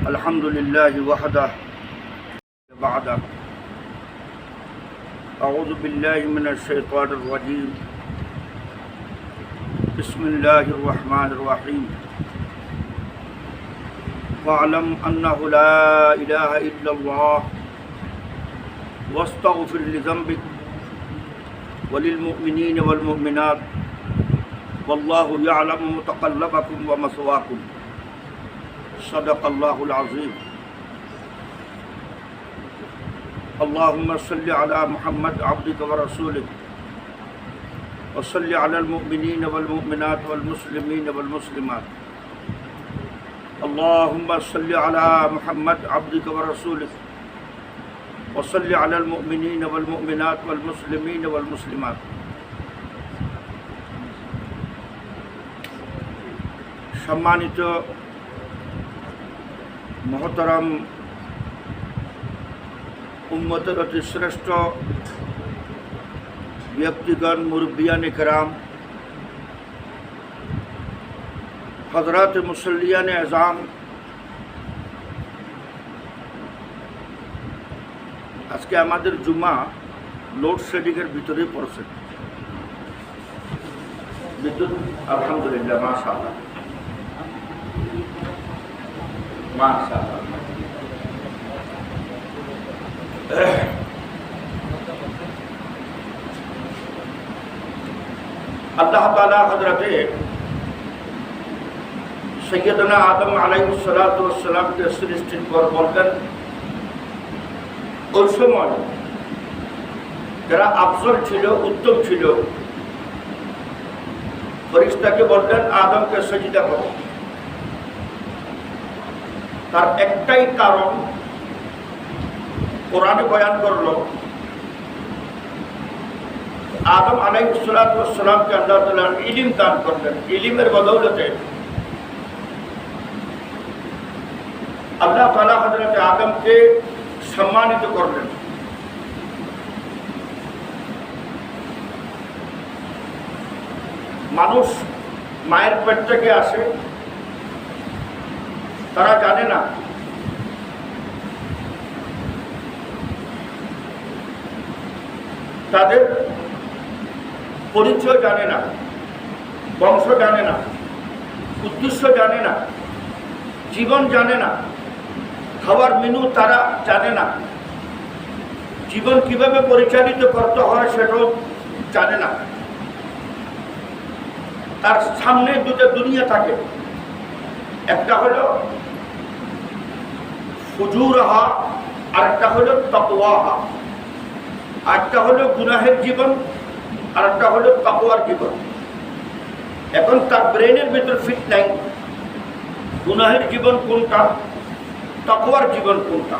الحمد لله وحده بعده أعوذ بالله من الشيطان الرجيم بسم الله الرحمن الرحيم فاعلم أنه لا إله إلا الله واستغفر لذنبك وللمؤمنين والمؤمنات والله يعلم متقلبكم ومثواكم صدق الله العظيم اللهم صل على محمد عبدك ورسولك وصل على المؤمنين والمؤمنات والمسلمين والمسلمات اللهم صل على محمد عبدك ورسولك وصل على المؤمنين والمؤمنات والمسلمين والمسلمات সম্মানিত মহতরম উম্মতের অতি শ্রেষ্ঠ ব্যক্তিগণ মুরব্বিয়ানে কেরাম হযরত মুসল্লিয়ানে আযাম আজকে আমাদের জুমা লোডশেডিংয়ের ভিতরে পড়ছে বিদ্যুৎ আলহামদুলিল্লাহ মাশাআল্লাহ মাশাআল্লাহ আল্লাহ তাআলা হযরতে সৈয়দনা আদম আলাইহিস সালাতু ওয়াস সালামকে সৃষ্টির পর বলতেন ওই সময় যারা আফজল ছিল উত্তম ছিল ফেরেশতাকে বলতেন আদমকে সিজদা করো তার একটাই কারণ কোরআনে বয়ান করলো আদম আলাইহিস সালাতু ওয়াস সালামকে আল্লাহ তাআলা ইলম দান করলেন ইলমের বদৌলতে আল্লাহ তাআলা হযরত আদমকে সম্মানিত করলেন মানুষ মায়ের পেট থেকে আসে তারা জানে না তাদের পরিচয় জানে না বংশ জানে না উদ্দেশ্য জানে না জীবন জানে না খাওয়ার মেনু তারা জানে না জীবন কিভাবে পরিচালিত করতে হয় সেটাও জানে না তার সামনে দুটো দুনিয়া থাকে একটা হলো ফুজুরহা আর একটা হলো তাকওয়াহা একটা হলো গুনাহের জীবন আর একটা হলো তাকওয়ার জীবন এখন তার ব্রেনের ভিতর ফিট নাই গুনাহের জীবন কোনটা তাকওয়ার জীবন কোনটা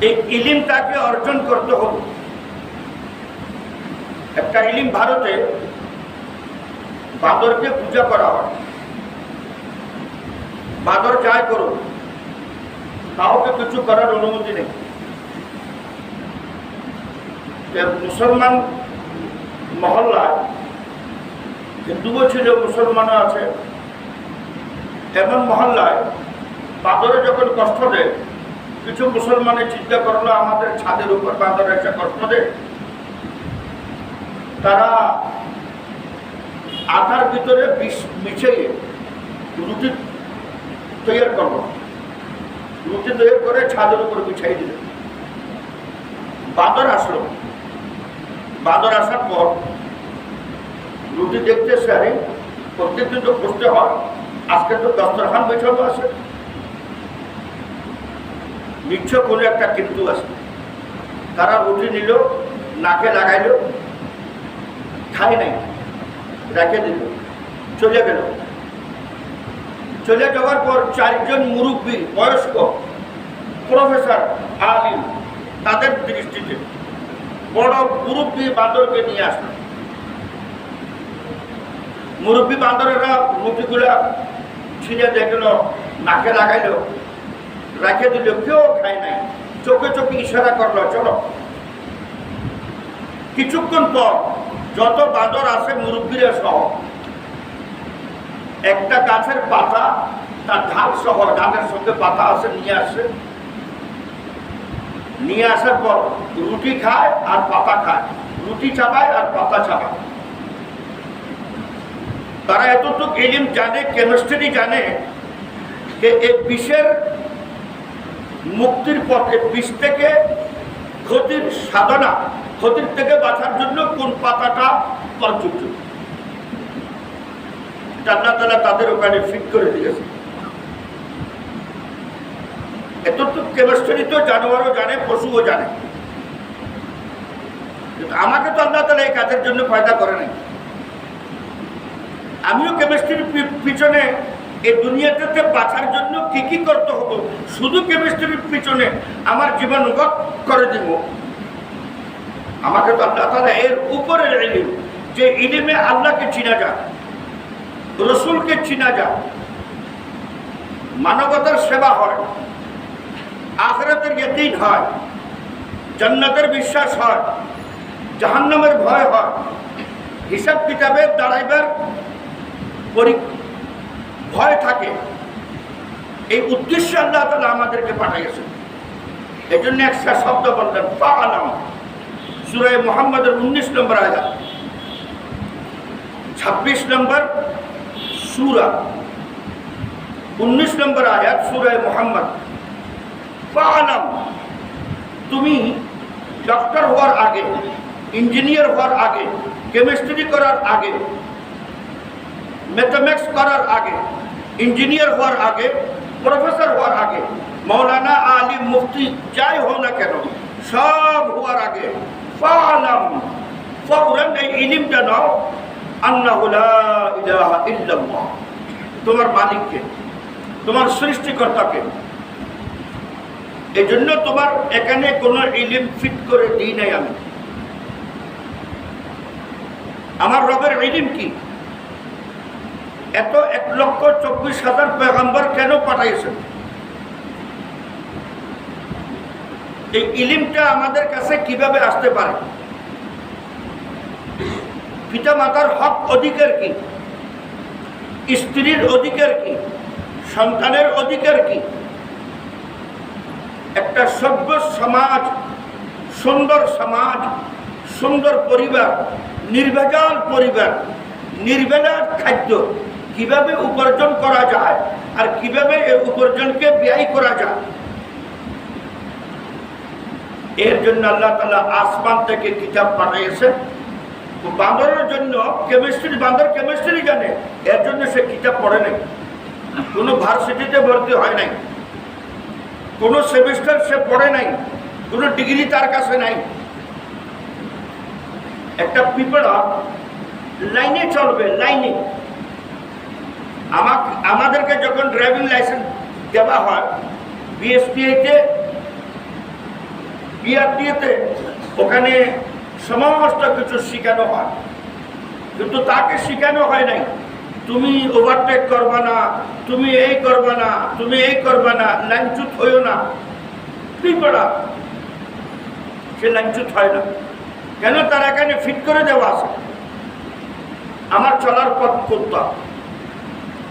এই ইলমটাকে অর্জন করতে হবে একটা ইলম ভারতে বাদরকে পূজা করা হয় বাদর যাই করো কাউকে কিছু করার অনুমতি নেই মুসলমান মহল্লায় হিন্দুও ছিল মুসলমানও আছে এমন মহল্লায় বাদরে যখন কষ্ট দেয় কিছু মুসলমানের চিন্তা করলো আমাদের ছাদের উপর বাদর এসে কষ্ট দেয় তারা আটার ভিতরে বিষ মিশিয়ে রুটি তৈরি করলো রুটি তৈরি করে ছাদের উপর বিছাই দিল বাদর আসলো বাদর আসার পর রুটি দেখতে সারি প্রত্যেকদিন তো বসতে হয় আজকে তো দস্তরখান বেছানো আছে নিশ্চয় কোনো একটা কিন্তু আছে তারা রুটি নিল নাকে লাগাইল খায় নাই রেখে দিল চলে গেল চলে যাওয়ার পর চারজন মুরব্বী বয়স্ক প্রফেসর আলিম তাদের দৃষ্টিতে বড় মুরব্বী বান্দরকে নিয়ে আসলো মুরব্বী বান্দরেরা রুটিগুলা ছিঁড়ে দেখলো নাকে লাগাইল রেখে দিল কেউ খায় নাই চোখে চোখে ইশারা করলো চলো কিছুক্ষণ পর যত বাঁদর আছে মুরব্বীরা সহ একটা গাছের পাতা তার ঢাল সহ, ঢালের সঙ্গে পাতা আছে, নিয়ে আসে, নিয়ে আসার পর রুটি খায় আর পাতা খায়, রুটি চাবায় আর পাতা চাবায়। তারা এতটুকু ইলম জানে, কেমিস্ট্রি জানে যে এই বিষের মুক্তির পথে, বিষ থেকে ক্ষতির সাধনা, ক্ষতির থেকে বাঁচার জন্য কোন পাতাটা প্রযোজ্য, আল্লাহ তাআলা তাদের ওখানে ফিট করে দিয়েছে। এতটুকু কেমিস্ট্রি তো জানোয়ারও জানে, পশুও জানে, কিন্তু আমাকে তো আল্লাহ তাআলা এই কাজের জন্য পয়দা করে নাই। আমিও কেমিস্ট্রির পিছনে, এই দুনিয়াটাতে বাঁচার জন্য কি কি করতে হবে, শুধু কেমিস্ট্রির পিছনে আমার জীবন গত করে দিব। আমাকে তো আল্লাহ তাআলা এর উপরের ইলম, যে ইলমে আল্লাহকে চিনা যায়, রসুলকে চিনা যায়, মানবতার সেবা হয়, আখিরাতের ইয়াকিন হয়, জান্নাতের বিশ্বাস হয়, জাহান্নামের ভয় হয়, হিসাব কিতাবের দাঁড়াইবার ভয় থাকে। এই উদ্দেশ্যে আল্লাহ তাআলা আমাদেরকে পাঠিয়েছেন। এই জন্য একটা শব্দ বললেন ফাআলাম, সূরা মুহাম্মদের 19 নম্বর আয়াত, 26 নম্বর সূরা, 19 নম্বর আয়াত সূরা মুহাম্মদ। ফাআলাম, তুমি ডক্টর হওয়ার আগে, ইঞ্জিনিয়ার হওয়ার আগে, কেমিস্ট্রি করার আগে, ম্যাথমেটিক্স করার আগে, ইঞ্জিনিয়ার হওয়ার আগে, প্রফেসর হওয়ার আগে, মৌলানা, আলিম, মুফতি যাই হও না কেন, সব হওয়ার আগে ফাআলাম, ফওরান এই ইলমটা নাও, আন্নাহু লা ইলাহা ইল্লাল্লাহ, তোমার মালিককে, তোমার সৃষ্টিকর্তাকে। এই জন্য তোমার এখানে কোনো ইলম ফিট করে দিই নাই আমি। আমার রবের ইলম কি? এত 1,24,000 পয়গম্বর কেন পাঠাইছেন? এই ইলমটা আমাদের কাছে কিভাবে আসতে পারে? পিতা মাতার হক অধিকার কি? স্ত্রীর অধিকার কি? সন্তানের অধিকার কি? একটা সভ্য সমাজ, সুন্দর সমাজ, সুন্দর পরিবার, নির্ভেজাল পরিবার, নির্ভেজাল খাদ্য কিভাবে উপার্জন করা যায় আর কিভাবে এই উপার্জনকে ব্যয় করা যায়, এর জন্য আল্লাহ তাআলা আসমান থেকে কিতাব পাঠিয়েছে। বান্দরের জন্য কেমিস্ট্রি, বান্দর কেমিস্ট্রি জানে, এর জন্য সে কিতাব পড়ে নাই, কোনো ভার্সিটিতে ভর্তি হয় নাই, কোনো সেমিস্টার সে পড়ে নাই, কোনো ডিগ্রি তার কাছে নাই। একটা পিঁপড়া লাইনে চলবে, লাইনে। আমাদেরকে যখন ড্রাইভিং লাইসেন্স দেওয়া হয় বিএসটিআইতে, বিআরটিএতে, ওখানে সমস্ত কিছু শেখানো হয়, কিন্তু তাকে শেখানো হয় নাই তুমি ওভারটেক করবা না, তুমি এই করবা না, তুমি এই করবা না, লাইনচ্যুত হইও না। পিঁপড়া সে লাইনচ্যুত হয় না কেন? তার এখানে ফিট করে দেওয়া আছে আমার চলার পথ কোনটা।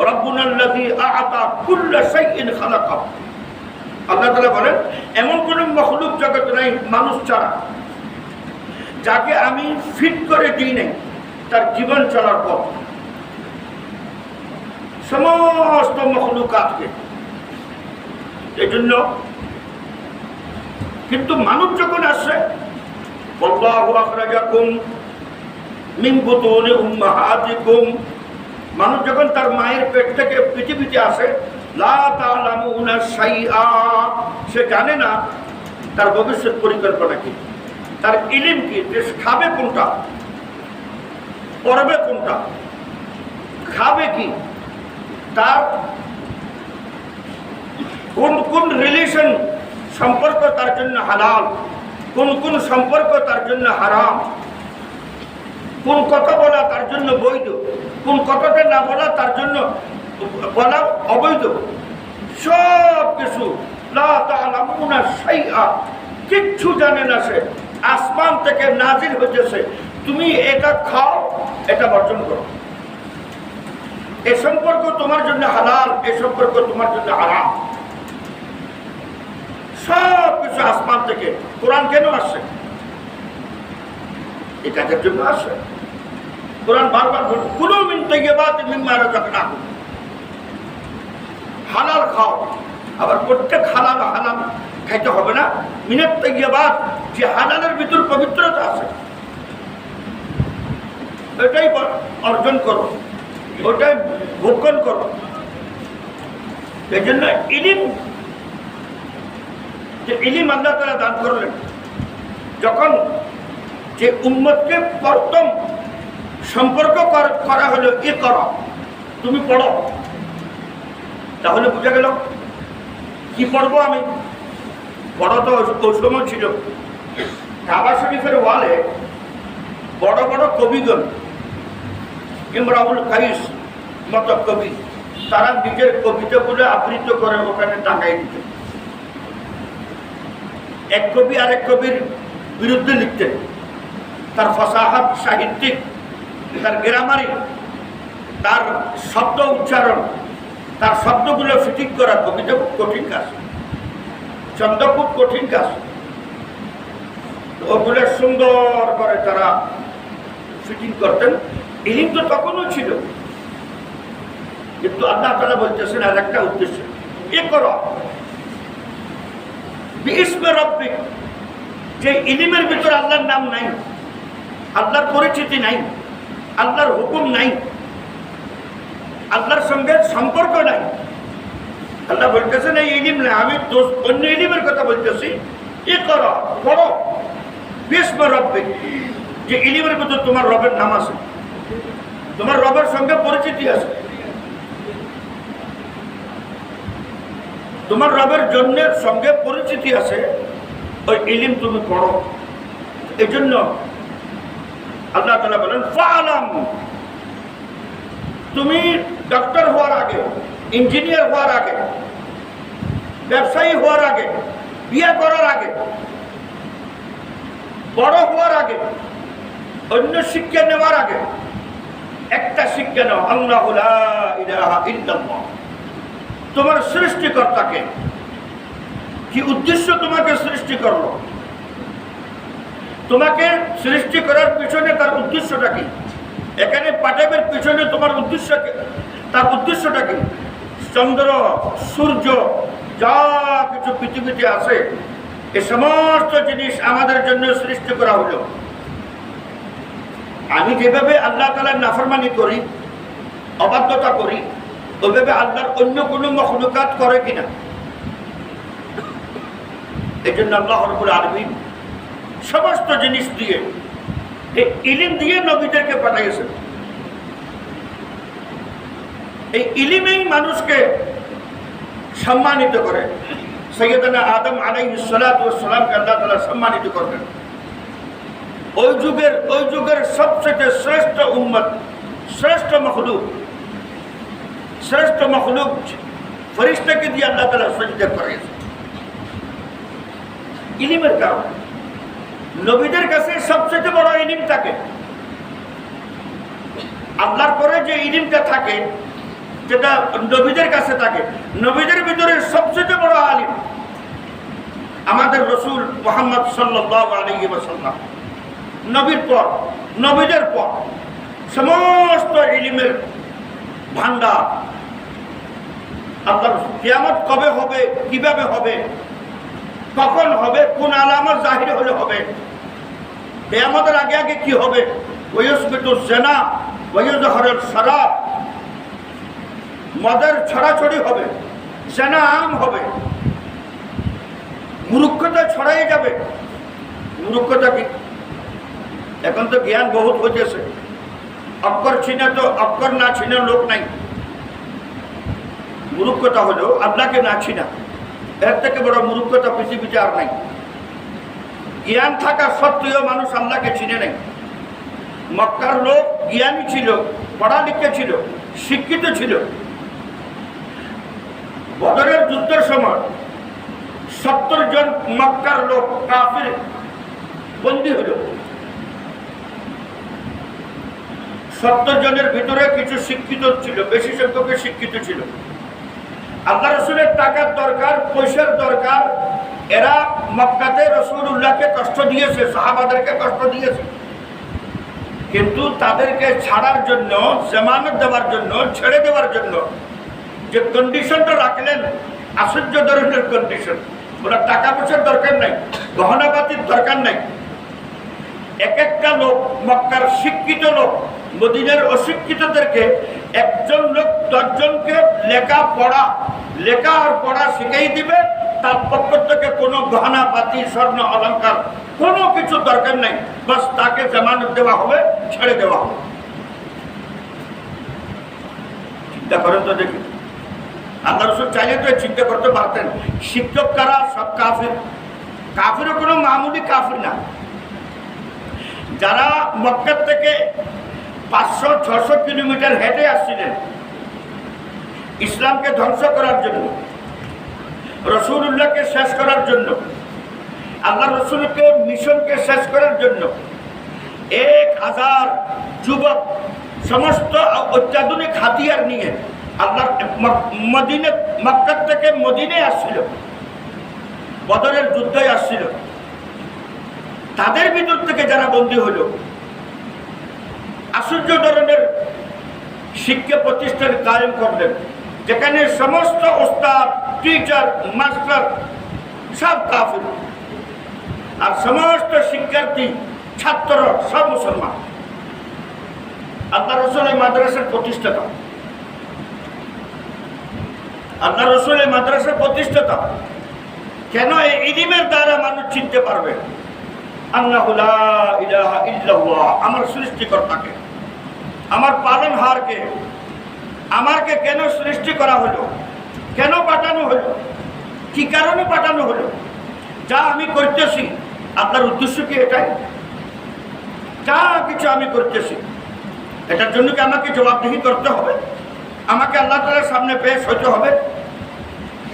রব্বুনাল্লাযী আ'তা কুল্লা শাইইন খালাকাহু, আল্লাহ তাআলা বলেন এমন কোন মখলুক জগৎ নাই মানুষ ছাড়া যাকে আমি ফিট করে দিই নাই তার জীবন চলার পথ। সমস্ত মখলুকাতকে, এই জন্য কিন্তু মানুষ যখন আসছে, আল্লাহু আখরাজাকুম মিন বুতুনি উম্মাহাতিকুম, মানুষ যখন তার মায়ের পেট থেকে পৃথিবীতে আসে, লা তা'লামুনা শাইআ, সে জানে না তার ভবিষ্যৎ পরিকল্পনা কি, তার ইলম কি, যে খাবে কোনটা, পড়বে কোনটা, খাবে কি, তার কোন কোন রিলেশন সম্পর্ক তার জন্য হালাল, কোন কোন সম্পর্ক তার জন্য হারাম, কোন কথা বলা তার জন্য বৈধ, কোন কথাটা না বলা তার জন্য বলা অবৈধ, সব কিছু লা তা'লামুনা শাইআ, কিচ্ছু জানে না সে। আসমান থেকে নাজিল হয়েছে, তুমি এটা খাও, এটা বর্জন করো। এ সম্পর্ক তোমার জন্য হালাল, এ সম্পর্ক তোমার জন্য হারাম। সব কিছু আসমান থেকে। কোরআন কেন আসছে? এই কাজের জন্য আসে। কোরআন বারবার বলে কুলু মিন তাইয়্যিবাতি মিম্মা রাযাকনাকুম, হালাল খাও। আবার প্রত্যেক হালাল হালাল খাইতে হবে না। মিনাত তাইয়্যিবাত, যে হালালের ভিতর পবিত্রতা আছে এটাই অর্জন করো, ওটাই ভোজন করো। এই জন্য ইলিম, যে ইলিম আল্লাহ তাআলা দান করলেন, যখন যে উম্মতকে প্রথম সম্পর্ক করা হলো এ করো, তুমি পড়ো, তাহলে বুঝা গেল কি পড়বো আমি। পড়ো তো ওই সময় ছিল কাবা শরীফের ওয়ালে বড় বড় কবিগণ, ইমরাউল কাইস মতো কবি, তারা নিজের কবিতাগুলো আবৃত করে ওখানে টাঙাই দিত। এক কবি আরেক কবির বিরুদ্ধে লিখতেন। তার ফসাহাত সাহিত্যিক, তার গ্রামারি, তার শব্দ উচ্চারণ, তার শব্দগুলো ফিটিং করা কবিতা খুব কঠিন কাজ, ছন্দ খুব কঠিন কাজ। ওগুলো সুন্দর করে তারা ফিটিং করতেন। ইলিম তো তখনও ছিল, কিন্তু আল্লাহ তাআলা বলতেছেন আর একটা উদ্দেশ্য, এ করো বিইসমে রাব্বিক, যে ইলিমের ভিতরে আল্লাহর নাম নাই, আল্লাহর পরিচিতি নাই, আল্লাহর হুকুম নাই, আল্লাহর সঙ্গে সম্পর্ক নাই। আল্লাহ বলতেছেন এই ইলিম না, আমি অন্য ইলিমের কথা বলতেছি। এ করো, পড়ো বিইসমে রাব্বিক, যে ইলিমের ভিতরে তোমার রবের নাম আছে, তোমার রবের সঙ্গে পরিচিতি আছে, তোমার রবের জন্যের সঙ্গে পরিচিতি আছে, ওই ইলিম তুমি পড়ো। এই জন্য আল্লাহ তাআলা বলেন ফাআলাম, তুমি ডক্টর হওয়ার আগে, ইঞ্জিনিয়ার হওয়ার আগে, ব্যবসায়ী হওয়ার আগে, বিয়ে করার আগে, বড় হওয়ার আগে, অন্য শিক্ষা নেওয়ার আগে একটা শিক্ষা নাও, আল্লাহু লা ইলাহা ইল্লাল্লাহ। তোমার সৃষ্টিকর্তাকে, কি উদ্দেশ্য তোমাকে সৃষ্টি করলো, তোমাকে সৃষ্টি করার পিছনে তার উদ্দেশ্যটা কি, এখানে পাঠাবের পিছনে তোমার উদ্দেশ্য কি, তার উদ্দেশ্যটা কি। চন্দ্র সূর্য যা কিছু পৃথিবীতে আছে এই সমস্ত জিনিস আমাদের জন্য সৃষ্টি করা হলো। আমি যেভাবে আল্লাহ তাআলার নাফরমানি করি, অবাধ্যতা করি, ওইভাবে আল্লাহর অন্য কোনো মখলুকাত করে কিনা। এই জন্য আল্লাহ রাব্বুল আলামিন সমস্ত জিনিস দিয়ে, এই ইলিম দিয়ে নবীদেরকে পাঠিয়েছেন। এই ইলিমেই মানুষকে সম্মানিত করে। সৈয়দনা আদম আলাইহিস সালাতু ওয়াস সালামকে আল্লাহ তাআলা সম্মানিত করবেন। ওই যুগের সবচেয়ে শ্রেষ্ঠ উম্মত, শ্রেষ্ঠ মখলুক ফেরেশতাকে দিয়ে আল্লাহ তাআলা সজদা করিয়েছেন ইলিমের কারণে। নবীদের কাছে সবচেয়ে বড় ইলিম থাকে। আল্লাহর পরে যে ইলিমটা থাকে যেটা নবীদের কাছে থাকে, নবীদের ভিতরে সবচেয়ে বড় আলিম আমাদের রাসূল মুহাম্মদ সাল্লাল্লাহু আলাইহি ওয়াসাল্লাম। নবীদের পর সমস্ত ইলিমের ভান্ডার। আপনার কিয়ামত কবে হবে, কিভাবে হবে, কখন হবে, কোন আলামত জাহির হলে হবে, কিয়ামতের আগে আগে কি হবে, ওয়ায়ুসবিতুজ জিনা ওয়ায়ুযহারুল শারাব, মদের ছড়াছড়ি হবে, জিনা আম হবে, মূর্খতা ছড়াই যাবে। মূর্খতা কি, এখন তো জ্ঞান বহুত হয়েছে, অক্ষর না ছিনে লোক নাই। মূর্খতা হলো আল্লাহকে না ছিনা, এর থেকে বড় মূর্খতা পৃথিবীতে আর নাই। জ্ঞান থাকা সত্ত্বেও মানুষ আল্লাহকে চিনে নাই। মক্কার লোক জ্ঞানী ছিল, পড়ালেখা ছিল, শিক্ষিত ছিল। বদরের যুদ্ধের সময় 70 জন মক্কার লোক কাফির বন্দী হল। 70 জনের ভিতরে কিছু শিক্ষিত ছিল, বেশি সংখ্যকের শিক্ষিত ছিল। আল্লাহ রসুলের টাকার দরকার, পয়সার দরকার। এরা মক্কাতে রাসূলুল্লাহকে কষ্ট দিয়েছে, সাহাবাদেরকে কষ্ট দিয়েছে, কিন্তু তাদেরকে ছাড়ার জন্য, জামানত দেওয়ার জন্য, ছেড়ে দেওয়ার জন্য যে কন্ডিশনটা রাখলেন, আশ্চর্য ধরনের কন্ডিশন। ওরা টাকা পয়সার দরকার নাই, গহনাপাতির দরকার নাই। এক একটা লোক, মক্কার শিক্ষিত লোক মদিনার অশিক্ষিতদেরকে, একজন লোক 10 জনকে লেখা আর পড়া শিখাই দিবে। তার পক্ষ থেকে কোনো গহনাপাতি, স্বর্ণ অলংকার কোনো কিছু দরকার নাই, বাস তাকে জামানত দেওয়া হবে, ছেড়ে দেওয়া হবে। চিন্তা করেন তো দেখি, আল্লাহ রাসূল চাইলে তো চিন্তা করতে পারতেন শিক্ষক কারা? সব কাফির। কাফিরও কোনো মামুলি কাফির না। যারা মক্কা থেকে 500-600 কিলোমিটার হেঁটে আসছিলেন ইসলামকে ধ্বংস করার জন্য, রাসূলুল্লাহকে শেষ করার জন্য, আল্লাহ রাসূলকে মিশনকে শেষ করার জন্য 1000 যুবক সমস্ত অত্যাধুনিক হাতিয়ার নিয়ে আল্লাহ মক্কা থেকে মদিনায় আসছিল, বদরের যুদ্ধে আসছিল। তাদের ভিতর থেকে যারা বন্দী হলো, আশ্চর্য ধরনের শিক্ষা প্রতিষ্ঠান কায়েম করলেন, যেখানে সমস্ত ওস্তাদ, টিচার, মাস্টার সব কাফির, আর সমস্ত শিক্ষার্থী, ছাত্র সব মুসলমান। আল্লাহ রাসূল এই মাদ্রাসার প্রতিষ্ঠাতা, আল্লাহ রাসূল এই মাদ্রাসার প্রতিষ্ঠাতা। কেন? এই ইলমের দ্বারা মানুষ চিনতে পারবে আল্লাহু লা ইলাহা ইল্লাল্লাহ, আমার সৃষ্টিকর্তাকে, আমার পালনহারকে, আমাকে কেন সৃষ্টি করা হলো, কেন পাঠানো হলো, কি কারণে পাঠানো হলো। যা আমি করতেছি আপনার উদ্দেশ্য কি এটাই? যা কিছু আমি করতেছি এটার জন্য কি আমাকে জবাবদিহি করতে হবে? আমাকে আল্লাহ তাআলার সামনে পেশ হতে হবে?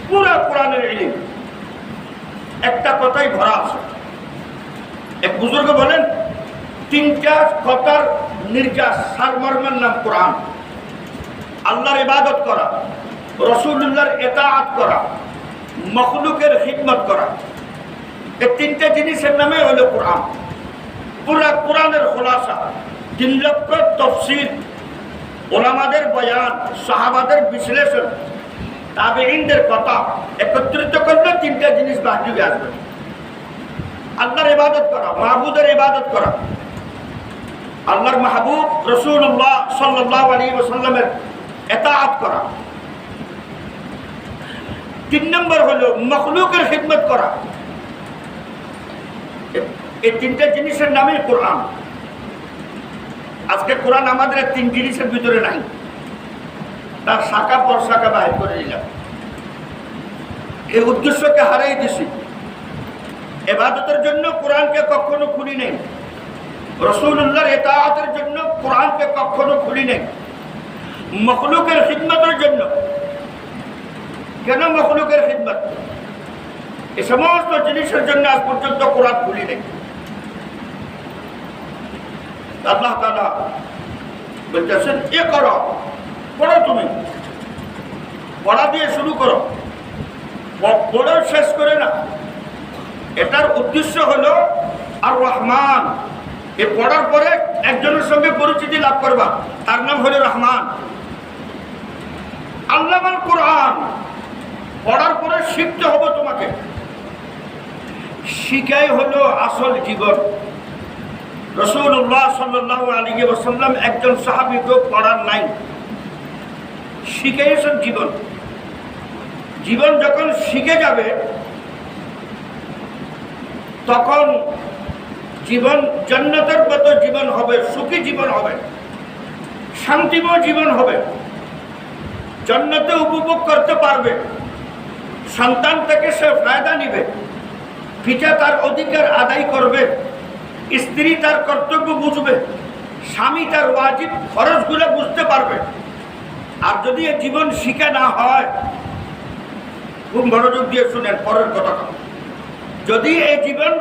পুরা কোরআনের ইলম একটা কথাই ভরা আছে। এক বুজুর্গ বলেন, 3টা কথার নির্যাস, সারমর্মের নাম কোরআন। আল্লাহর ইবাদত করা, রাসূলুল্লাহর ইতাআত করা, মাখলুকের খিদমত করা, এই 3টা জিনিসের নামে হলো কোরআন। পুরা কোরআনের খোলাসা, 3 লক্ষ তাফসীর, উলামাদের বয়ান, সাহাবাদের বিশ্লেষণ, তাবেঈনদের কথা একত্রিত করলে 3টা জিনিস বাহ্যিক আসবে। আল্লাহর ইবাদত করা, মাহবুদের ইবাদত করা, আল্লাহর মাহবুব রাসূলুল্লাহ সাল্লাল্লাহু আলাইহি ওয়াসাল্লামের ইতাআত করা। 3 নম্বর হলো মাখলুকের খিদমত করা। এই 3টা জিনিসের নামে কোরআন। আজকে কোরআন আমাদের 3 জিনিসের ভিতরে নাই, তার শাখা প্রশাখা বাইর করে দিলাম। এই উদ্দেশ্যকে হারাই দিছি। ইবাদতের জন্য কোরআনকে কখনো খুলি নেই, রাসূলুল্লাহর ইতাআতের জন্য কোরআনকে কখনো খুলি নেই। মাখলুকের খিদমতের জন্য, কেন মাখলুকের খিদমত? এই সমস্ত জিনিসের জন্য আজ পর্যন্ত কোরআন খুলি নেই। আল্লাহ তাআলা বলতেছেন, এ করো, পড়ো, তুমি পড়া দিয়ে শুরু করো, পড়ে শেষ করে না। এটার উদ্দেশ্য হলো আর রহমান। এ পড়ার পরে একজনের সঙ্গে পরিচিতি লাভ করবা, তার নাম হলো রহমান। আল্লামাল কোরআন পড়ার পরে শিখতে হবে তোমাকে। শিখাই হলো আসল জীবন। রাসূলুল্লাহ সাল্লাল্লাহু আলাইহি ওয়াসাল্লাম একজন সাহাবীকে পড়ার নাই, শিখাইছেন জীবন। জীবন যখন শিখে যাবে তখন জীবন জান্নাতের মতো জীবন হবে, সুখী জীবন হবে, শান্তিময় জীবন হবে, জান্নাতে উপভোগ করতে পারবে। সন্তান থেকে সে ফায়দা নিবে, পিতা তার অধিকার আদায় করবে, স্ত্রী তার কর্তব্য বুঝবে, স্বামী তার ওয়াজিব ফরজগুলো বুঝতে পারবে। আর যদি এই জীবন শিখে না হয়, খুব মনোযোগ দিয়ে শুনেন পরের কথাটা, যদি এই জীবন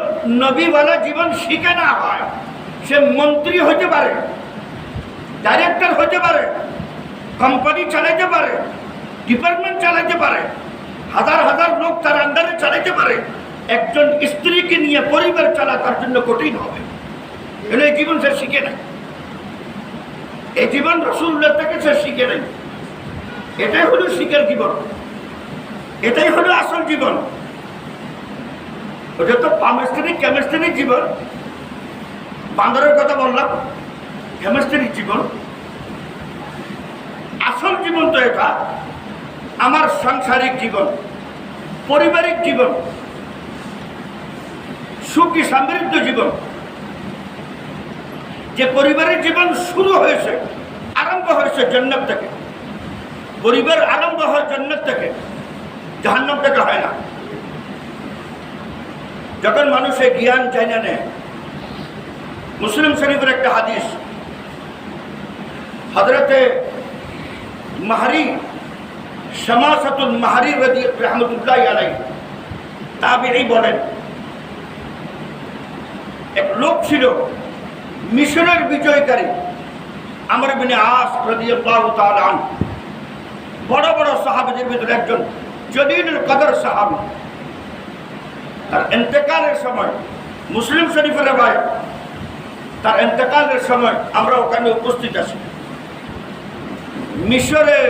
নবীওয়ালা জীবন শিখে না হয়, সে মন্ত্রী হতে পারে, ডাইরেক্টর হতে পারে, কোম্পানি চালাইতে পারে, ডিপার্টমেন্ট চালাইতে পারে, হাজার হাজার লোক তার আন্ডারে চালাইতে পারে, একজন স্ত্রীকে নিয়ে পরিবার চালা তার জন্য কঠিন হবে। এই জীবন সে শিখে নাই, এই জীবন রাসূলুল্লাহ থেকে সে শিখে নাই। এটাই হলো শিখের জীবন, এটাই হলো আসল জীবন। ওটা তো কেমিস্ট্রি জীবন, বান্দরের কথা বললাম, কেমিস্ট্রি জীবন। আসল জীবন তো এটা আমার সাংসারিক জীবন, পারিবারিক জীবন, সুখী সমৃদ্ধ জীবন। যে পরিবারের জীবন শুরু হয়েছে, আরম্ভ হয়েছে জান্নাত থেকে। পরিবার আরম্ভ হয় জান্নাত থেকে, জাহান্নাম থেকে হয় না। যখন মানুষের জ্ঞান জানা নেয়, মুসলিম শরীফের একটা হাদিস, হযরতে মাহরি শামাসাতুল মাহরি রাহমাতুল্লাহি আলাইহি তাবিঈ বলেন, এক লোক ছিল মিশরের বিজয়কারী আমর ইবনে আস রাদিয়াল্লাহু তাআলা আনহু, বড় বড় সাহাবীদের ভিতরে একজন জলিলুল কদর সাহাবী। তার ইন্তেকালের সময় মুসলিম শরীফের রওয়ায়াত, তার ইন্তেকালের সময় আমরা ওখানে উপস্থিত আছি। মিশরের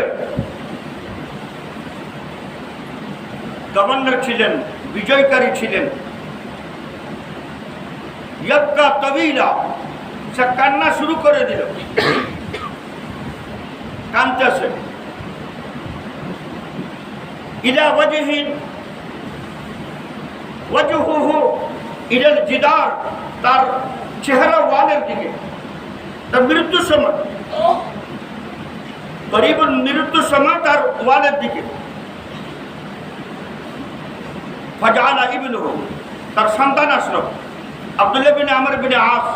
গভর্নর ছিলেন, বিজয়কারী ছিলেন। ইয়াবকা তাবিলা, সে কান্না শুরু করে দিল, কাঁদতেছে। ইলা ওয়াজহুহু ইলাল জিদার, তার চেহারা ওয়ালের দিকে। তার মৃত্যুর সময়, গরিবুল মৃত্যুর সময় তার ওয়ালের দিকে। ফাজালা ইবনুহু, তার সন্তান আসলো আব্দুল্লাহ বিন আমর বিন আস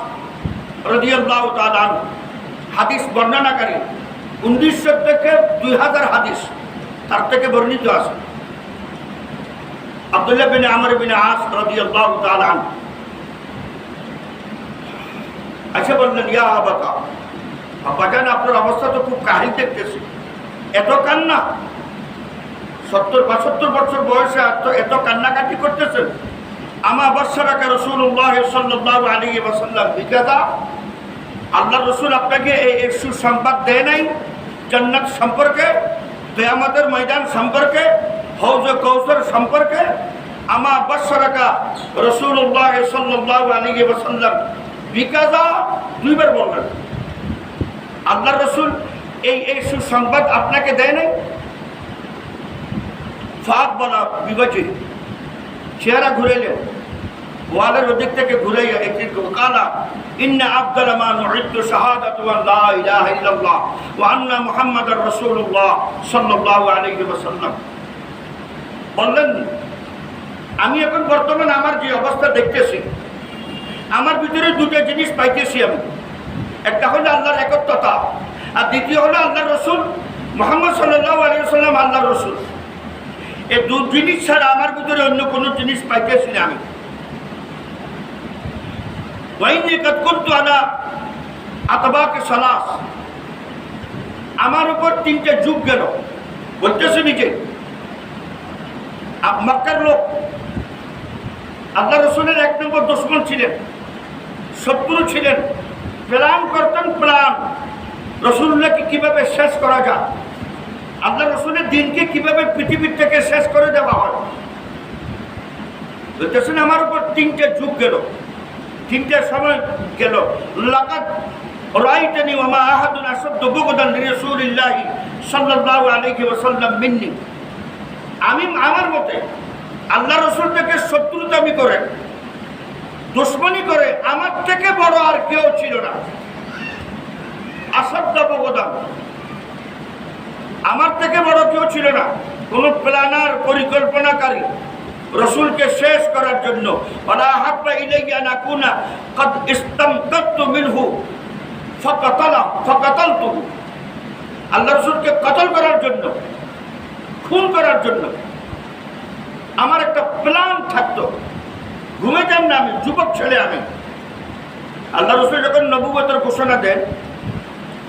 রাদিয়াল্লাহু তাআলা আনহু, হাদিস বর্ণনাকারী 1900 থেকে 2000 হাদিস তার থেকে বর্ণিত আছে। আব্দুল্লাহ বিন আমর বিন আস রাদিয়াল্লাহু তাআলা আনহু আচ্ছা বললেন, ইয়া আবাতা, আব্বাজান আপনার অবস্থা তো খুব কাহিল দেখতেছি, এত কান্না, 70-72 বছর বয়সে এত কান্নাকাটি করতেছেন। আমা বাশশারাকা রাসূলুল্লাহ সাল্লাল্লাহু আলাইহি ওয়াসাল্লাম বিকাযা, আল্লাহ রাসূল আপনাকে এই সুসংবাদ দেয় নাই জান্নাত সম্পর্কে, কিয়ামতের ময়দান সম্পর্কে, হাউজে কাউসার সম্পর্কে? আমা বাশশারাকা রাসূলুল্লাহ সাল্লাল্লাহু আলাইহি ওয়াসাল্লাম বিকাযা, দুইবার বললেন। আল্লাহ রাসূল এই সুসংবাদ আপনাকে দেয় নাই? ফাক বলা বিবাচী, চেহারা ঘুরাইলেন, ওয়ালের ওদিক থেকে ঘুরাইয়া একটি কালা, ইন্না আফদালা মা নুইতু শাহাদাতু আন লা ইলাহা ইল্লাল্লাহ ওয়া আন্না মুহাম্মাদার রাসূলুল্লাহ সাল্লাল্লাহু আলাইহি ওয়াসাল্লাম। বললেন, আমি এখন বর্তমান আমার যে অবস্থা দেখতেছি, আমার ভিতরে দুটো জিনিস পাইতেছি আমি। একটা হলো আল্লাহর একত্বতা, আর দ্বিতীয় হলো আল্লাহর রাসূল মুহাম্মদ সাল্লাল্লাহু আলাইহি ওয়াসাল্লাম আল্লাহর রাসূল। এই দু জিনিস ছাড়া আমার ভিতরে অন্য কোনো জিনিস পাইতেছি না আমি। ওয়াইনি কাদ কুনতু আলা আতবাকে সালাস, আমার উপর 3টে যুগ গেল। বলতেছে নিজে, মক্কার লোক আল্লাহ রসুলের 1 নম্বর দুশমন ছিলেন, শত্রু ছিলেন। প্ল্যান করতেন, প্ল্যান রসুল্লাহকে কিভাবে শেষ করা যায়, আল্লাহ রসুলের দিনকে কিভাবে পৃথিবীর থেকে শেষ করে দেওয়া হয়। বলতেছেন আমার উপর 3টে যুগ গেল, 3টে সময় গেল। লাকাদ রাআইতানি ওয়া মা আহাদুন আশাদ্দু বুগদান লিরাসূলিল্লাহি সাল্লাল্লাহু আলাইহি ওয়াসাল্লাম মিন্নি, আমি আমার মতে আল্লাহ রসুল থেকে শত্রুতামি করে, দুশমনি করে আমার থেকে বড় আর কেউ ছিল না। আশাদ্দু বুগদান, আমার থেকে বড় কেউ ছিল না। কোন প্ল্যানার, পরিকল্পনাকারী রসুলকে শেষ করার জন্য। ওয়ালা হাব্বা ইলাইয়া নাকুনা ক্বাদ ইসতামতাতু মিনহু ফাকাতালতুহু, আল্লাহ রসুলকে কতল করার জন্য, খুন করার জন্য আমার একটা প্ল্যান থাকতো। ঘুমেতাম না আমি, যুবক ছেলে আমি। আল্লাহ রসুল যখন নবুয়তের ঘোষণা দেন,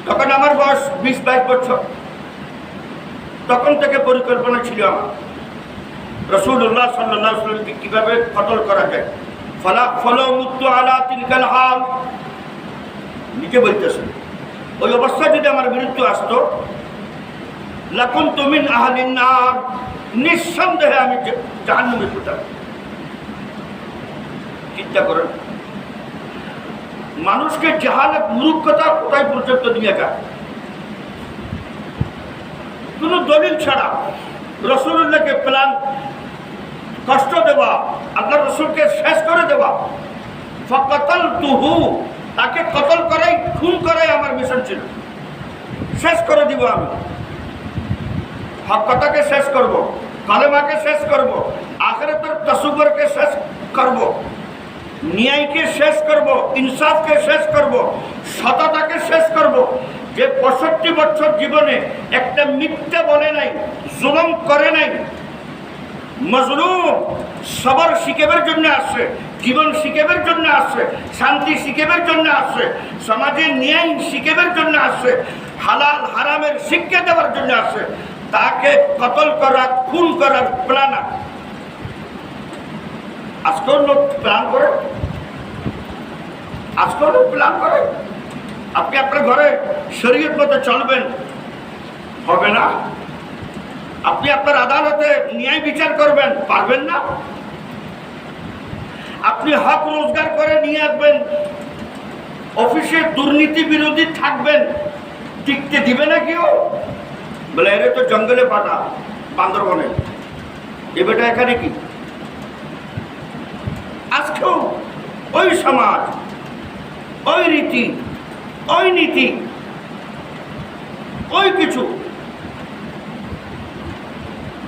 তখন আমার বয়স 20-22 বছর। তখন থেকে পরিকল্পনা ছিল আমার রাসূলুল্লাহ সাল্লাল্লাহু আলাইহি ওয়াসাল্লামকে কিভাবে কতল করা যায়। ফলো মুত্তু আলা তিলকাল হাল, নিজে বলতেছেন ওই অবস্থা যদি আমার বিরুদ্ধে আসতো, লাকুনতু মিন আহলিন নার, নিঃসন্দেহে আমি জাহান্নামে যেতাম। চিন্তা করেন, মানুষকে জাহালাত, মূর্খতা কোথায় পর্যন্ত নিয়ে যায়। কোন দলিল ছাড়া রাসূলুল্লাহকে প্ল্যান, কষ্ট দেওয়া, আল্লাহ রাসূলকে শেষ করে দেওয়া। ফাকাতালতুহু, তাকে কতল করাই, খুন করাই আমার মিশন ছিল। শেষ করে দিব আমি, হকটাকে শেষ করব, কালেমাকে শেষ করব, আখিরাতের তাসাব্বুরকে শেষ করব, ন্যায়কে শেষ করব, ইনসাফকে শেষ করব, সততাকে শেষ করব। যে 65 বছর জীবনে একটা মিথ্যা বলে নাই, জুলুম করে নাই, মজলুম সবর শিখেবার জন্য আসছে, জীবন শিখেবার জন্য আসছে, শান্তি শিখেবার জন্য আসছে, সমাজে ন্যায় শিখেবার জন্য আসছে, হালাল হারামের শিক্ষা দেওয়ার জন্য আসছে, তাকে কতল করা, খুন করার প্ল্যান। আজকেও লোক প্ল্যান করে, আজকেও লোক প্ল্যান করে। আপনি আপনার ঘরে শরীয়ত মতো চলবেন, হবে না। আপনি আপনার আদালতে ন্যায় বিচার করবেন, পারবেন না। আপনি হক রোজগার করে নিয়ে আসবেন, অফিসে দুর্নীতি বিরোধী থাকবেন, টিকতে দিবে না কেউ। বলে এর তো জঙ্গলে পাঠা, বান্দরবনে, এ বেটা এখানে কি। আজকেও ওই সমাজ, ওই রীতি, ওই নীতি, ওই কিছু।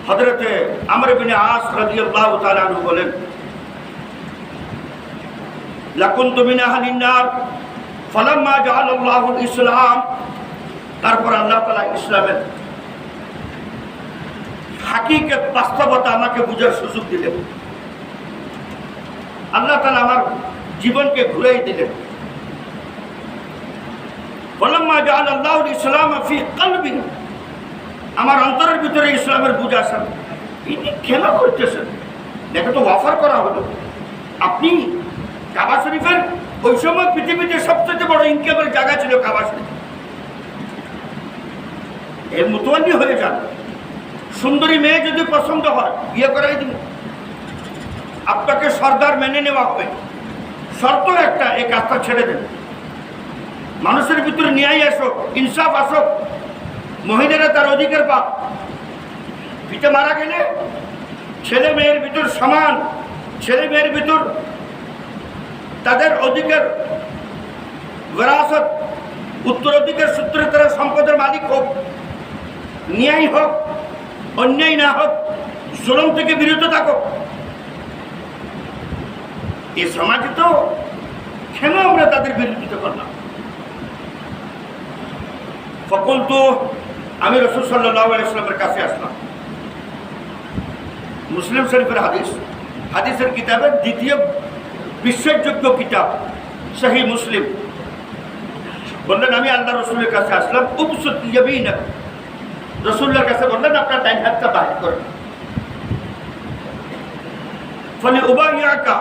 হযরতে আমর ইবনে আস রাদিয়াল্লাহু তাআলা আনহু বলেন, লাকুনতু মিন আহলিন নার ফালাম্মা জাআলাল্লাহুল ইসলাম, তারপর আল্লাহ তাআলা ইসলামের হাকিকত, বাস্তবতা আমাকে বুঝার সুযোগ দিলেন। আল্লাহ তাআলা আমার জীবনকে ঘুরাই দিলেন। ফালাম্মা জাআলাল্লাহুল ইসলাম ফি কলবি, আমার অন্তরের ভিতরে ইসলামের বুঝ আসেন। ইনি কেন করতেছেন, এটা তো অফার করা হলো। আপনি কাবা শরীফের, ওই সময় পৃথিবীতে সবচেয়ে বড় ইনকামের জায়গা ছিল কাবা শরীফ, এর মুতওয়াল্লি হয়ে যান। সুন্দরী মেয়ে যদি পছন্দ হয়, বিয়ে করাই দিন, আপনাকে সর্দার মেনে নেওয়া হবে। শর্ত একটা, এই কাজটা ছেড়ে দেন। মানুষের ভিতরে ন্যায় আসুক, ইনসাফ আসুক, মহিলারা তার অধিকার পাক। পিতা মারা গেলে ছেলে মেয়ের ভিতর সমান, ছেলে মেয়ের ভিতর তাদের অধিকার, বিরাসত, উত্তরাধিকার সূত্রে তারা সম্পদের মালিক হোক। ন্যায় হোক, অন্যায় না হোক, জুলুম থেকে বিরত থাকুক। এই সমাজে তো কেন আমরা তাদের বিরোধিতা করলাম। ফাকুলতু, আমি রাসূল সাল্লাল্লাহু আলাইহি ওয়াসাল্লামের কাছে আসলাম। মুসলিম শরীফের হাদিস, হাদিসের কিতাবের দ্বিতীয় বিশ্বাসযোগ্য কিতাব সহিহ মুসলিম। বললেন আমি আল্লাহ রসুলের কাছে আসলাম। উবসুত ইয়ামিনাক, রসুলের কাছে বললেন আপনার ডান হাতটা বাহির করেন। ফলে উবাইয়াকা,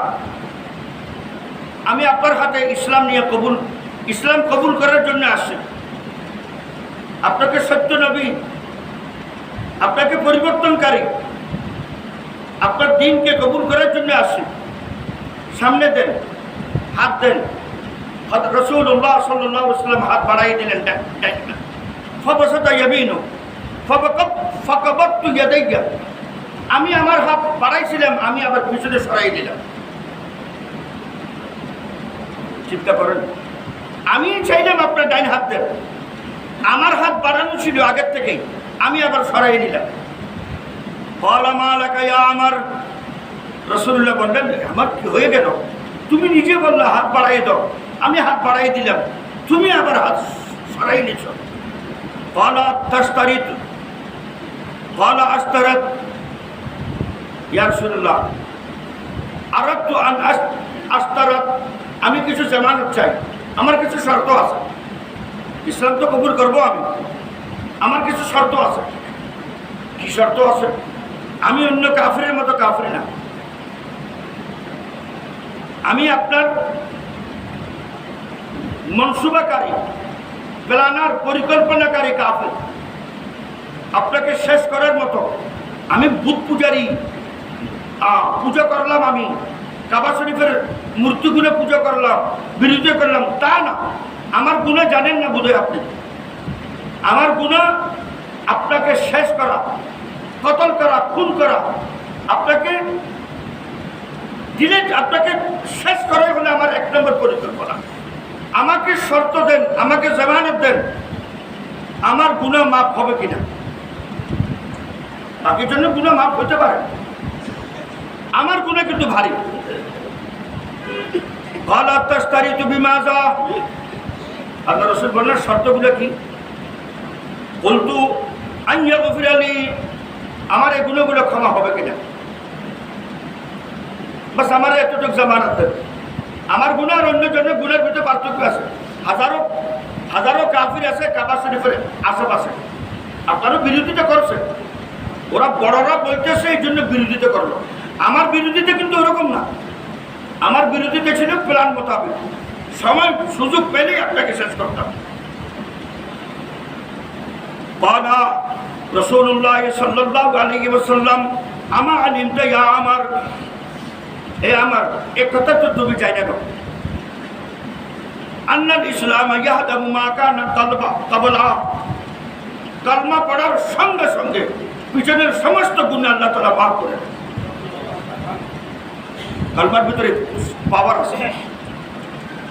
আমি আপনার হাতে ইসলাম নিয়ে ইসলাম কবুল করার জন্য আসছি। আপনাকে সত্য নবী, আপনাকে পরিবর্তনকারী, আপনার দ্বীনকে কবুল করার জন্য আসছি। সামনে দেন, হাত দেন। রাসূলুল্লাহ সাল্লাল্লাহু আলাইহি ওয়াসাল্লাম হাত বাড়াই দিলেন। ফাবাসাতা ইয়ামিনু ফাকাবাতু ইয়াদাইয়া, আমি আমার হাত বাড়াইছিলাম, আমি আবার পিছনে সরাই দিলাম। চিন্তা করেন, আমি চাইলাম আপনার ডাইন হাত দেন, আমার হাত বাড়ানো ছিল আগের থেকেই, আমি আবার সরাই নিলাম। আমার রাসূলুল্লাহ বললেন আমার কি হয়ে গেল, তুমি নিজে বললে হাত বাড়াই দাও, আমি হাত বাড়াই দিলাম, তুমি আবার হাত সরাই নিছ। ইয়া রাসূলুল্লাহ, আরাদতু আন আস্তারাত, আমি কিছু জামানত চাই, আমার কিছু শর্ত আছে। ইসলাম তো কবুল করবো আমি, আমার কিছু শর্ত আছে। কি শর্ত আছে? আমি অন্য কাফিরের মতো কাফির না, আমি আপনার মনসুবাকারী, প্ল্যানার, পরিকল্পনাকারী কাফির। আপনাকে শেষ করার মতো আমি বুত পূজারী পূজা করলাম, আমি কাবা শরীফের মূর্তিগুলো পূজা করলাম, বিরোধিতা করলাম, তা না। আমার গুনাহ জানেন না বোধহয় আপনি। আমার গুনাহ আপনাকে শেষ করা, কতল করা, খুন করা, আপনাকে আপনাকে শেষ করাই হলে আমার 1 নম্বর পরিকল্পনা। আমাকে শর্ত দেন, আমাকে জামানত দেন, আমার গুনাহ মাফ হবে কিনা। বাকির জন্য গুনাহ মাফ হতে পারে, আমার গুনাহ কিন্তু ভারী। আল্লাহ রাসূল বললেন শর্তগুলো কি? বলতু আইয়া গফির আলী, আমার এই গুনাহগুলো ক্ষমা হবে কিনা, বাস আমার এতটুকু জামানত দেন। আমার গুনাহ আর অন্য জনের গুনাহের ভিতরে পার্থক্য আছে। হাজারো হাজারো কাফির আছে কাবা শরীফের আশেপাশে, আপনারও বিরোধিতা করছে, ওরা বড়রা বলতেছে এই জন্য বিরোধিতা করলো। আমার বিরোধিতা কিন্তু ওরকম না, আমার বিরোধিতা ছিল প্ল্যান মোতাবেক, সময় সুযোগ পেলেই আপনাকে শেষ করতাম। বানা রাসূলুল্লাহ সাল্লাল্লাহু আলাইহি ওয়াসাল্লাম আমা আলিমতা ইয়া আমার, এ আমার এক কথা তো তুমি চাই না, আন্নাল ইসলাম ইয়াহদামু মা কানা ক্বাবলা, কালমা পড়ার সঙ্গে সঙ্গে পিছনের সমস্ত গুনাহ আল্লাহ তাআলা মাফ করে দেন। কালমার ভিতরে পাওয়ার আছে।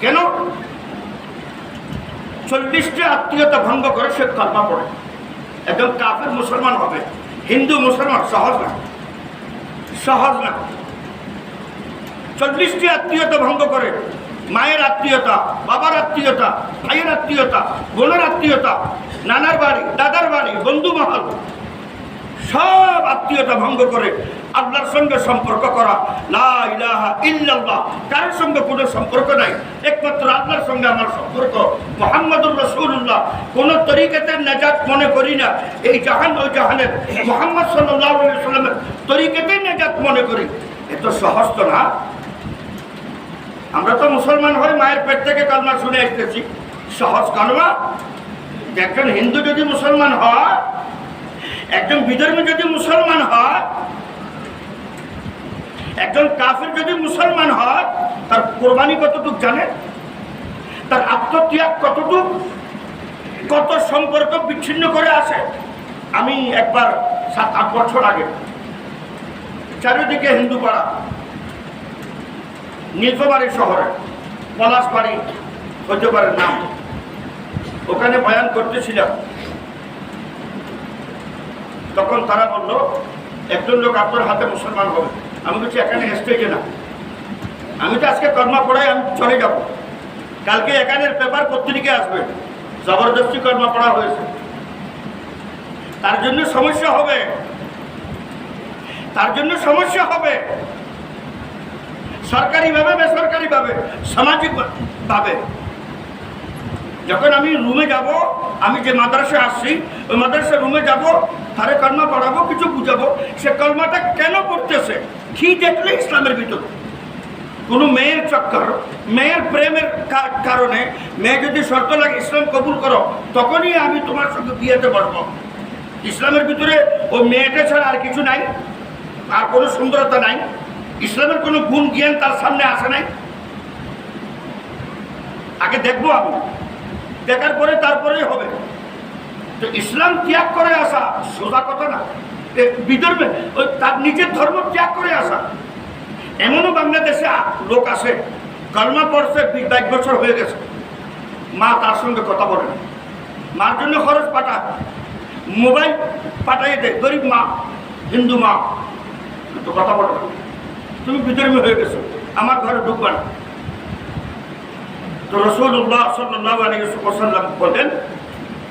কেন? 40টা আত্মীয়তা ভঙ্গ করে সে কালমা পড়ে, একদম কাফের মুসলমান হবে। হিন্দু মুসলমান সহজ না, সহজ না। 40টি আত্মীয়তা ভঙ্গ করে, মায়ের আত্মীয়তা, বাবার আত্মীয়তা, ভাইয়ের আত্মীয়তা, বোনের আত্মীয়তা, নানার বাড়ি, দাদার বাড়ি, বন্ধু মহল, সব আত্মীয়তা ভঙ্গ করে আল্লাহর সঙ্গে সম্পর্ক করা। লা ইলাহা ইল্লাল্লাহ, কারোর সঙ্গে কোনো সম্পর্ক নাই, একমাত্র আল্লাহর সঙ্গে আমার সম্পর্ক। মুহাম্মাদুর রাসূলুল্লাহ, কোন তরিকাতে নাজাত মনে করি না, এই জাহান ওই জাহানের মুহাম্মদ সাল্লাল্লাহু আলাইহি ওয়াসাল্লামের তরিকাতে নাজাত মনে করি। এত সহজ তো না। আমরা তো মুসলমান হয়ে মায়ের পেট থেকে কালমা শুনে আসতেছি, সহজ কালমা। একজন হিন্দু যদি মুসলমান হয়, একজন বিধর্মী যদি মুসলমান হয়, একজন কাফির যদি মুসলমান হয়, তার কোরবানি কতটুক জানে, তার আত্মত্যাগ কতটুক, কত সম্পর্ক বিচ্ছিন্ন করে আসে। আমি একবার 7-8 বছর আগে চারিদিকে হিন্দু পাড়া, নীলফামারী শহরে পলাশবাড়ি ঐতিহ্যবাড়ির নাম, ওখানে বয়ান করতেছিলাম। তখন তারা বলল একজন লোক আপনার হাতে মুসলমান হবে। আমি বলছি এখানে স্টেজে না, আমি তো আজকে কর্মা পড়াই, আমি চলে যাব, কালকে এখানের পেপার পত্রিকা আসবে জবরদস্তি কর্মা পড়া হয়েছে। তার জন্য সমস্যা হবে, তার জন্য সমস্যা হবে, সরকারিভাবে, বেসরকারিভাবে, সামাজিকভাবে। যখন আমি রুমে যাব, আমি যে মাদ্রাসায় আসছি ওই মাদ্রাসার রুমে যাব, তারে কলমা পড়াবো, কিছু বুঝাবো, সে কলমাটা কেন পড়তেছে, কি দেখলে ইসলামের ভিতরে কোনো মেয়ের চক্কর, মেয়ের প্রেমের কারণে মেয়ে যদি শর্ত লাগে ইসলাম কবুল করো, তখনই আমি তোমার সঙ্গে বিয়েতে বসবো। ইসলামের ভিতরে ওই মেয়েটা ছাড়া আর কিছু নাই, আর কোনো সুন্দরতা নাই, ইসলামের কোনো গুণ জ্ঞান তার সামনে আসে নাই। আগে দেখবো আমি, দেখার পরে তারপরেই হবে। তো ইসলাম ত্যাগ করে আসা সোজা কথা না, বিদর্ভে ওই তার নিজের ধর্ম ত্যাগ করে আসা। এমনও বাংলাদেশে লোক আছে কলমা পড়ছে 20-22 বছর হয়ে গেছে, মা তার সঙ্গে কথা বলে না, মার জন্য খরচ পাঠায়, মোবাইল পাঠাইয়ে দেয়, গরিব মা, হিন্দু মা, তো কথা বলে না, তুমি বিধর্মী হয়ে গেছো, আমার ঘরে ঢুকবা না। তো রাসূলুল্লাহ সাল্লাল্লাহু আলাইহি ওয়াসাল্লাম বলেন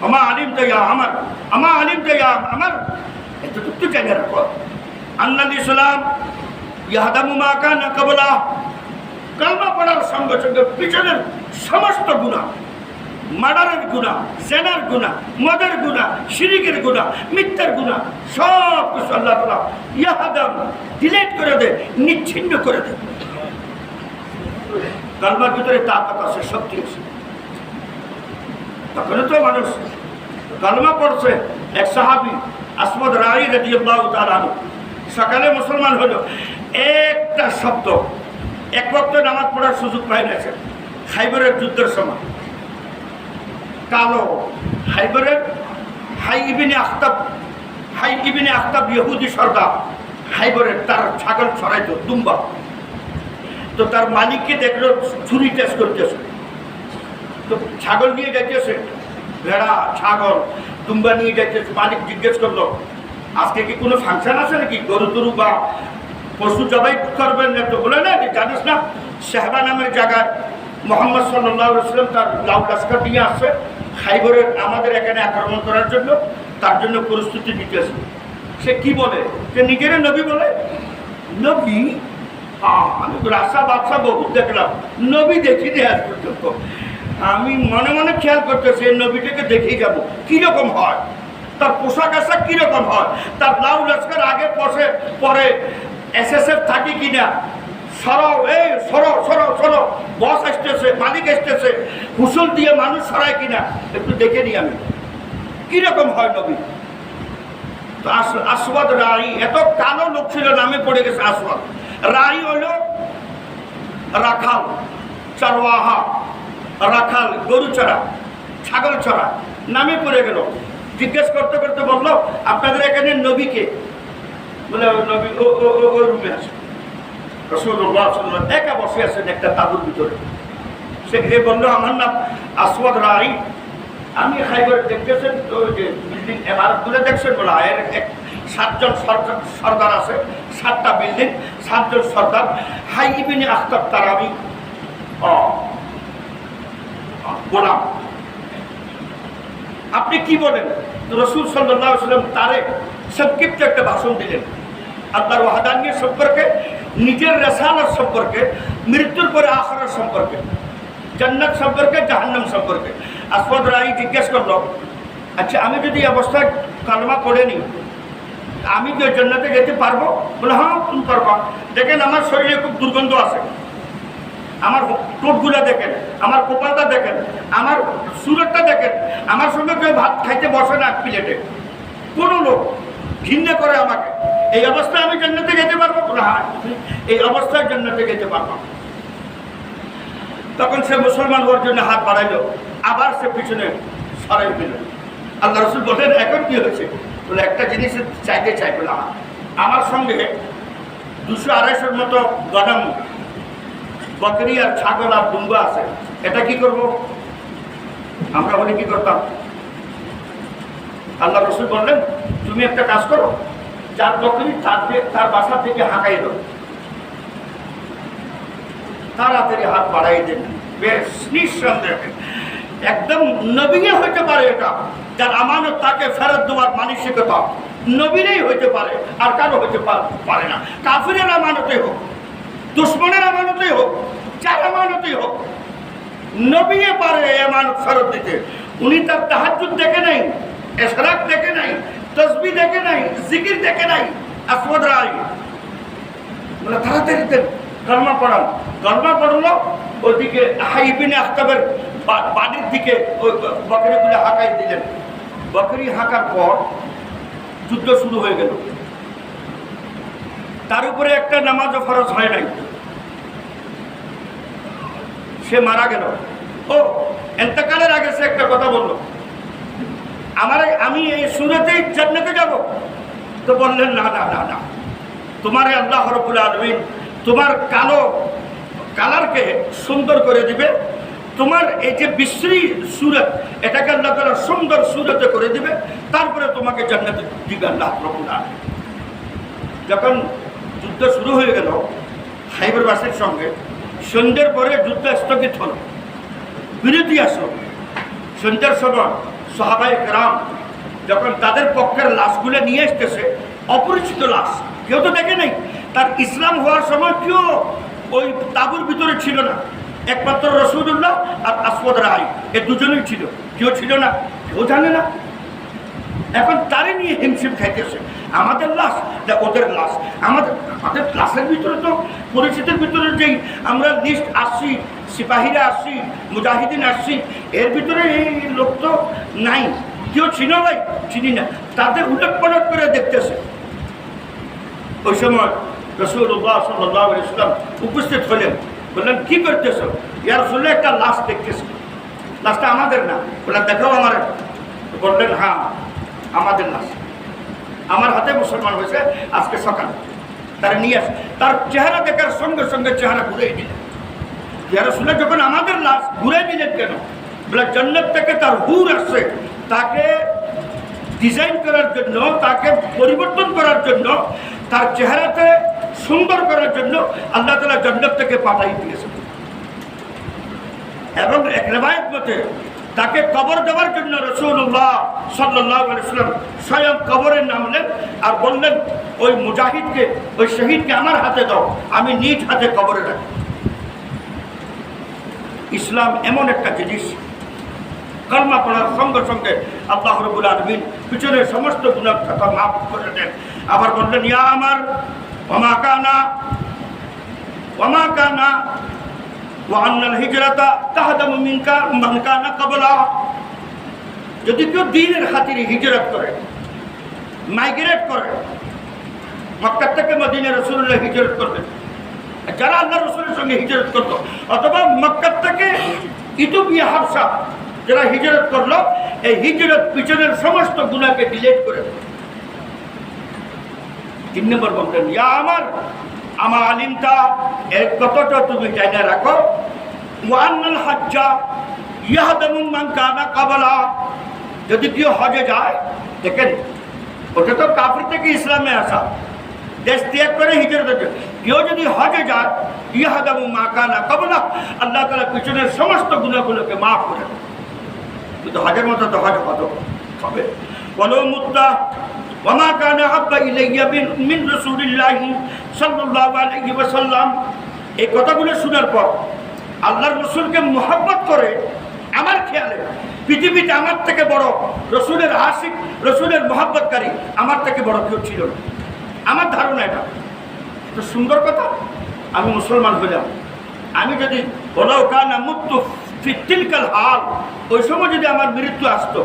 আমা আলিম তাইয়া আমার, আমা আলিম তাইয়া আমার, এতটুকু তো জানা রাখো, আন্নাল ইসলাম ইয়াহদামু মা কানা ক্বাবলা, কালমা পড়ার সঙ্গে সঙ্গে পিছনের সমস্ত গুনাহ মার্ডারের গুনাহ, জেনার গুনাহ, মদের গুনাহ, শিরিকের গুনাহ, মিথ্যার গুনাহ, সব কিছু আল্লাহ তাআলা ইয়াহাদাম ডিলিট করে দেয়, নিচ্ছিন্ন করে দেয়। কালমার ভিতরে তাকত আছে, শক্তি আছে। তখন তো মানুষ কালমা পড়ছে। এক সাহাবী আসওয়াদ রাই রাদিয়াল্লাহু তাআলা আনহু সকালে মুসলমান হলো, একটা শব্দ, এক ওয়াক্ত নামাজ পড়ার সুযোগ পায় না। খাইবরের যুদ্ধের সময় কালো খাইবরের হাই ইবনে আখতাব ইহুদি সর্দার খাইবরের, তার ছাগল ছড়াইতো দুম্বা। তো তার মালিককে দেখলো ছুরি টেস্ট করতেছে, তো ছাগল নিয়ে যাইতেছে, ভেড়া ছাগল দুম্বা নিয়ে যাইতেছে। মালিক জিজ্ঞেস করলো, আজকে কি কোনো ফাংশন আছে নাকি, গরু টরু বা পশু জবাই করবেন না? তো বলে না, জানিস না শাহবা নামের জায়গায় মোহাম্মদ সাল্লাল্লাহু আলাইহি ওয়াসাল্লাম তার লাউ লস্কর নিয়ে আসছে খাইবরের আমাদের এখানে আক্রমণ করার জন্য, তার জন্য প্রস্তুতি নিতেছে। সে কি বলে? সে নিজের নবী বলে। নবী? আমি রাস্তা বাদশা বহু দেখলাম, নবী দেখিনি আজ পর্যন্ত। আমি মনে মনে খেয়াল করতেছি এই নবীটাকে দেখেই যাব, কিরকম হয়, তার পোশাক আশাক কিরকম হয়, তার লাউ লস্কর আগে পশে পরে এসএসএফ থাকে কিনা, সরো এই সরো সরো সরো, বস আসতেছে, মালিক আসতেছে, হুসুল দিয়ে মানুষ সরায় কিনা, একটু দেখে নিই আমি কিরকম হয় নবী। তো আসওয়াদ রাই, এত কালো লোক ছিল, নামে পড়ে গেছে আসওয়াদ রাই। হলো রাখাল, চারওয়াহা, রাখাল, গরু চড়া, ছাগল চড়া, নামে পড়ে গেল। জিজ্ঞেস করতে করতে বললো, আপনাদের এখানে নবীকে? বলে নবী ও রুমে আছে। রাসূলুল্লাহ সাল্লাল্লাহু আলাইহি ওয়াসাল্লাম একা বসে আছেন একটা তাঁবুর ভিতরে। সে বললো, আমার নাম আসওয়াদ রাই, আমি খাইবার দেখতেছেন তো যে বিল্ডিং ইমারতগুলো দেখছেন? বলে এর 7জন সর্দার আছে, 7টা বিল্ডিং, 7জন সর্দার, হাই ইবনে আখতাব তার আমি গোলাম। আপনি কি বলেন? রাসূল সাল্লাল্লাহু আলাইহি ওয়াসাল্লাম তারে সংক্ষিপ্ত একটা ভাষণ দিলেন আল্লাহর ওয়াহদানিয়ত সম্পর্কে, নিজের রিসালাত সম্পর্কে, মৃত্যুর পরে আখিরাত সম্পর্কে, জান্নাত সম্পর্কে, জাহান্নাম সম্পর্কে। আসওয়াদ রাই জিজ্ঞেস করলো, আচ্ছা আমি যদি অবস্থায় কালমা পড়ে নিই, আমি কি জান্নাতে যেতে পারবো? বলে হ্যাঁ তুমি পারবা। দেখেন আমার শরীরে খুব দুর্গন্ধ আছে, আমার টোটগুলা দেখেন, আমার কপালটা দেখেন, আমার সুরতটা দেখেন, আমার সঙ্গে কেউ ভাত খাইতে বসে না প্লেটে, কোনো লোক ঘৃণা করে আমাকে। এই অবস্থায় আমি জান্নাতে যেতে পারবো? বলে হ্যাঁ এই অবস্থায় জান্নাতে যেতে পারবো। তখন সে মুসলমান হওয়ার জন্য হাত বাড়াইলো, আবার সে পিছনে সরাই পেল। আল্লাহ রাসূল বলেন, এখন কি হয়েছে? বলে একটা জিনিস চাইতে চাই। বলে আমার সঙ্গে 200-250 মতো গদাম, বকরি আর ছাগল আর দুম্বা আছে, এটা কি করব? আমরা বলে কি করতাম? আল্লাহ রাসূল বললেন, তুমি একটা কাজ করো, যার বকরি তার বাসা থেকে হাঁকাই দাও, তাড়াতাড়ি হাত বাড়াই দেন। বেশ নিঃসন্দেহে একদম নবীও হইতে পারে এটা, যার আমানত তাকে ফেরত দেওয়ার মানসিকতা নবীরই হইতে পারে, আর কারো হইতে পারে না। কাফিরের আমানতে হোক, দুশ্মনের আমানতে হোক, যার আমানতেই হোক, নবী পারে আমানত ফেরত দিতে। উনি তার তাহাজ্জুদ দেখে নাই, ইশরাক দেখে নাই, তাসবিহ দেখে নাই, জিকির দেখে নাই। আসওয়াদ রাই বলে তাড়াতাড়ি কালমা পড়ান। কালমা পড়লো, ওদিকে হাই ইবনে আখতাবের বাড়ির দিকে ওই বকরিগুলো হাঁকাই দিলেন। বকরি হাঁকার পর যুদ্ধ শুরু হয়ে গেল। তার উপরে একটা নামাজও ফরজ হয় নাই, সে মারা গেল। ও ইন্তেকালের আগে সে একটা কথা বলল, আমি এই সুরতেই জান্নাতে যাব। তো বললেন, না না না না, তোমার আল্লাহ রাব্বুল আলামিন তোমার কালারকে সুন্দর করে দিবে, তোমার এই যে বিশ্রী সুরত, এটাকে আল্লাহ তাআলা সুন্দর সুরতে করে দিবে, তারপরে তোমাকে জান্নাতে দিবে আল্লাহ রাব্বুল আলামিন। যখন যুদ্ধ শুরু হয়ে গেল খাইবরবাসীর সঙ্গে, সন্ধ্যের পরে যুদ্ধ স্থগিত হল, বিরতি আসলো। সন্ধ্যার সময় সাহাবায়ে কেরাম যখন তাদের পক্ষের লাশগুলো নিয়ে আসতেছে, অপরিচিত লাশ, কেউ তো দেখে নাই, তার ইসলাম হওয়ার সময় কেউ ওই তাঁবুর ভিতরে ছিল না, একমাত্র রাসূলুল্লাহ আর আসওয়াদ রাই, এই দুজনেই ছিল, কেউ ছিল না, কেউ জানে না। এখন তারে নিয়ে হিমশিম খাইতেছে। আমাদের লাশ না ওদের লাশ। আমাদের লাশের ভিতরে তো পরিচিতির ভিতরে যেই আমরা লিস্ট আসছি, সিপাহীরা আসছি, মুজাহিদিন আসছি, এর ভিতরে এই লোক তো নাই, কেউ চিনো ভাই, চিনি না, তাদের উলট পালট করে দেখতেছে। ওই সময় রাসূলুল্লাহ সাল্লাল্লাহু আলাইহি ওয়াসাল্লাম উপস্থিত হলেন, বললেন কি করতেছো? ইয়া রাসূলুল্লাহ, একটা লাশ দেখতেছি। লাশটা আমাদের না। বললেন দেখাও আমার। বললেন হ্যাঁ আমাদের লাশ, আমার হাতে মুসলমান হয়েছে আজকে সকালে। তারা নিয়ে আসে, তার চেহারা দেখার সঙ্গে সঙ্গে চেহারা ঘুরে দিলেন। ইয়া রাসূলুল্লাহ, যখন আমাদের লাশ ঘুরে দিলেন কেন? বলে জান্নাত থেকে তার হুর আসছে, তাকে ডিজাইন করার জন্য, তাকে পরিবর্তন করার জন্য, তার চেহারাতে সুন্দর করার জন্য আল্লাহ তাআলা জান্নাত থেকে পাঠাই দিয়েছেন। এবং এক রিওয়ায়াত মতে তাকে কবর দেওয়ার জন্য রাসূলুল্লাহ সাল্লাল্লাহু আলাইহি ওয়াসাল্লাম স্বয়ং কবরে নামলেন আর বললেন ওই মুজাহিদকে, ওই শহীদকে আমার হাতে দাও, আমি নিজ হাতে কবরে রাখি। ইসলাম এমন একটা জিনিস, কলমা পড়ার সঙ্গে সঙ্গে আল্লাহ রাব্বুল আলামিন পিছনের সমস্ত গুনাহ খাতা মাফ করে দেন। আবার বললেন ইয়া আমার ওমা কানা ওয়া আন্নাল হিজরাতা তাহদামু মিনকা মান কানা ক্বাবলা। যদি কেউ দ্বীনের খাতিরে হিজরত করে, মাইগ্রেট করে, মক্কা থেকে মদিনা রাসূলুল্লাহ হিজরত করবেন, যারা আল্লাহ রাসূলের সঙ্গে হিজরত করতো, অথবা মক্কা থেকে ইথিওপিয়া হাবশা যারা হিজরত করলো, এই হিজরত পিছনের সমস্ত গুনাহকে ডিলিট করে দেবে। 3 নম্বর বললেন ইয়া আমার আলিমতা, এর কতটা তুমি জানা রাখো, ওয়া আন্নাল হাজ্জা ইয়াহদামু মান কানা ক্বাবলা। যদি কেউ হজে যায়, দেখেন ওটা তো কাফির থেকে ইসলামে আসা, দেশ ত্যাগ করে হিজরত হচ্ছে, কেউ যদি হজে যায় ইয়াহদামু মা কানা ক্বাবলা, আল্লাহ তাআলা পিছনের সমস্ত গুনাহগুলোকে মাফ করে দেন। কিন্তু হজের মতো তো হজ হবে। বলো মুত্তা ওয়ামা কানা হাব্বা ইলাইয়া মিন রাসূলিল্লাহি সাল্লাল্লাহু আলাইহি ওয়াসাল্লাম। এই কথাগুলো শোনার পর আল্লাহর রাসূলকে মুহাব্বত করে আমার খেয়ালে পৃথিবীতে আমার থেকে বড় রাসূলের আশিক, রাসূলের মুহাব্বতকারী আমার থেকে বড় কেউ ছিল না। আমার ধারণা এটা তো সুন্দর কথা। আমি মুসলমান হইলাম, আমি যদি ওলাও কানা মুতু ফি তিলকাল হাল, ওই সময় যদি আমার মৃত্যু আসতো,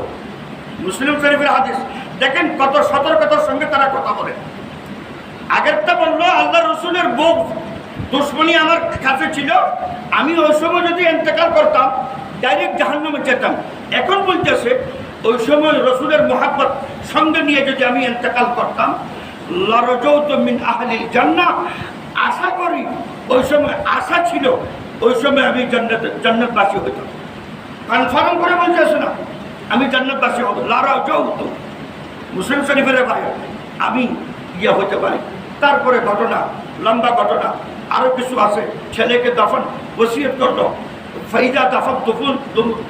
মুসলিম শরীফের হাদিস দেখেন কত সতর্কতার সঙ্গে তারা কথা বলে। আগেরটা বললো আল্লাহ রসুলের বুক দুশ্মনী আমার কাছে ছিল, আমি ওই সময় যদি ইন্তেকাল করতাম ডাইরেক্ট জাহান্নামে যেতাম। এখন বলতেছে ওই সময় রসুলের মুহাব্বত সঙ্গে নিয়ে যদি আমি ইন্তেকাল করতাম, লারজাউতু মিন আহলিল জান্নাহ, আশা করি ওই সময় আশা ছিল ওই সময় আমি জান্নাতবাসী হইতাম। কনফার্ম করে বলতেছে না আমি জান্নাতবাসী হব, লারজাউতু মুসলিম শরীফের ভাই আমি হতে পারি। তারপরে ঘটনা, লম্বা ঘটনা, আরো কিছু আছে। ছেলেকে দফন ওসিয়ত করলো, ফাইদা দাফন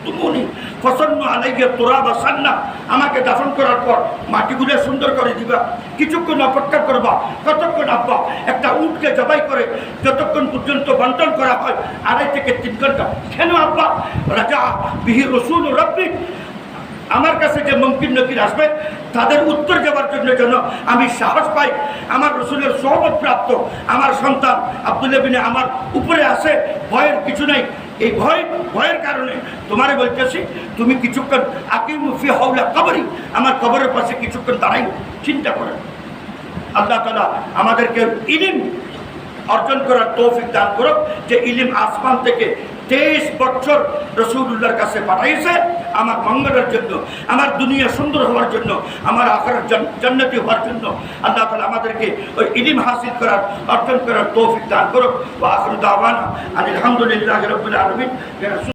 তুমুনি ফসন্ন আলাইয়া তুরাবা সান্না, আমাকে দাফন করার পর মাটিগুলো সুন্দর করে দিবা, কিছুক্ষণ অপেক্ষা করবা। কতক্ষণ আব্বা? একটা উটকে জবাই করে যতক্ষণ পর্যন্ত বন্টন করা হয় 2.5 থেকে 3 ঘন্টা। কেন আব্বা? রাজা বিহি রসুল রব্বি, আমার কাছে যে মুমকিন নকির আসবে তাদের উত্তর দেওয়ার জন্য যেন আমি সাহস পাই। আমার রসুলের সোহবত প্রাপ্ত আমার সন্তান আব্দুল্লাহ বিন আমার উপরে আসে, ভয়ের কিছু নাই। এই ভয়ের কারণে তোমারে বলতেছি তুমি কিছুক্ষণ আকিমু ফি হাওলা কবরি, আমার কবরের পাশে কিছুক্ষণ দাঁড়াই, চিন্তা করেন। আল্লাহ তাআলা আমাদেরকে ইলম অর্জন করার তৌফিক দান করুক, যে ইলম আসমান থেকে 23 বছর রাসূলুল্লাহর কাছে পাঠাইছে আমার মঙ্গলের জন্য, আমার দুনিয়া সুন্দর হওয়ার জন্য, আমার আখিরাত জান্নাতি হওয়ার জন্য। আল্লাহ তাআলা আমাদেরকে ওই ইলম হাসিল করার, অর্জন করার তৌফিক দান করুক। ওয়া আখিরু দাওয়ানা আলহামদুলিল্লাহি রাব্বিল আলামিন।